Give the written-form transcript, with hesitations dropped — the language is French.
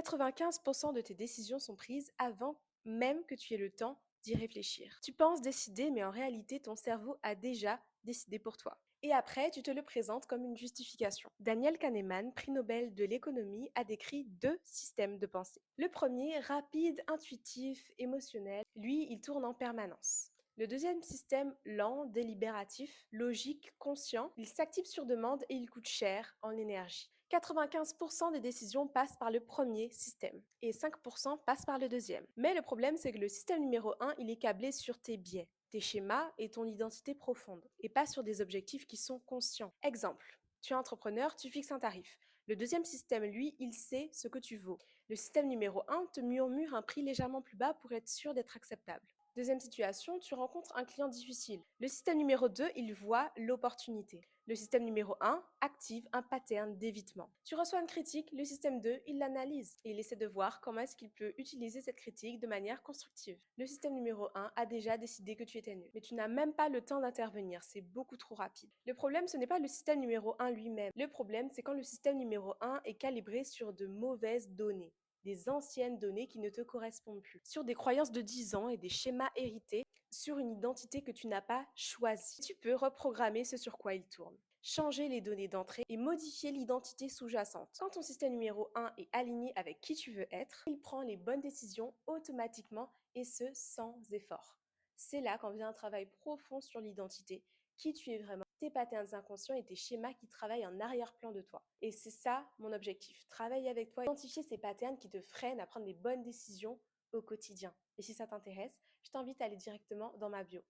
95% de tes décisions sont prises avant même que tu aies le temps d'y réfléchir. Tu penses décider, mais en réalité, ton cerveau a déjà décidé pour toi. Et après, tu te le présentes comme une justification. Daniel Kahneman, prix Nobel de l'économie, a décrit deux systèmes de pensée. Le premier, rapide, intuitif, émotionnel, lui, il tourne en permanence. Le deuxième système, lent, délibératif, logique, conscient, il s'active sur demande et il coûte cher en énergie. 95% des décisions passent par le premier système et 5% passent par le deuxième. Mais le problème, c'est que le système numéro 1, il est câblé sur tes biais, tes schémas et ton identité profonde, et pas sur des objectifs qui sont conscients. Exemple, tu es entrepreneur, tu fixes un tarif. Le deuxième système, lui, il sait ce que tu vaux. Le système numéro 1 te murmure un prix légèrement plus bas pour être sûr d'être acceptable. Deuxième situation, tu rencontres un client difficile. Le système numéro 2, il voit l'opportunité. Le système numéro 1 active un pattern d'évitement. Tu reçois une critique, le système 2, il l'analyse et il essaie de voir comment est-ce qu'il peut utiliser cette critique de manière constructive. Le système numéro 1 a déjà décidé que tu étais nul, mais tu n'as même pas le temps d'intervenir, c'est beaucoup trop rapide. Le problème, ce n'est pas le système numéro 1 lui-même. Le problème, c'est quand le système numéro 1 est calibré sur de mauvaises données, des anciennes données qui ne te correspondent plus, sur des croyances de 10 ans et des schémas hérités, sur une identité que tu n'as pas choisie. Tu peux reprogrammer ce sur quoi il tourne, changer les données d'entrée et modifier l'identité sous-jacente. Quand ton système numéro 1 est aligné avec qui tu veux être, il prend les bonnes décisions automatiquement et ce sans effort. C'est là qu'en vient un travail profond sur l'identité, qui tu es vraiment, tes patterns inconscients et tes schémas qui travaillent en arrière-plan de toi. Et c'est ça mon objectif, travailler avec toi, identifier ces patterns qui te freinent à prendre les bonnes décisions au quotidien. Et si ça t'intéresse, je t'invite à aller directement dans ma bio.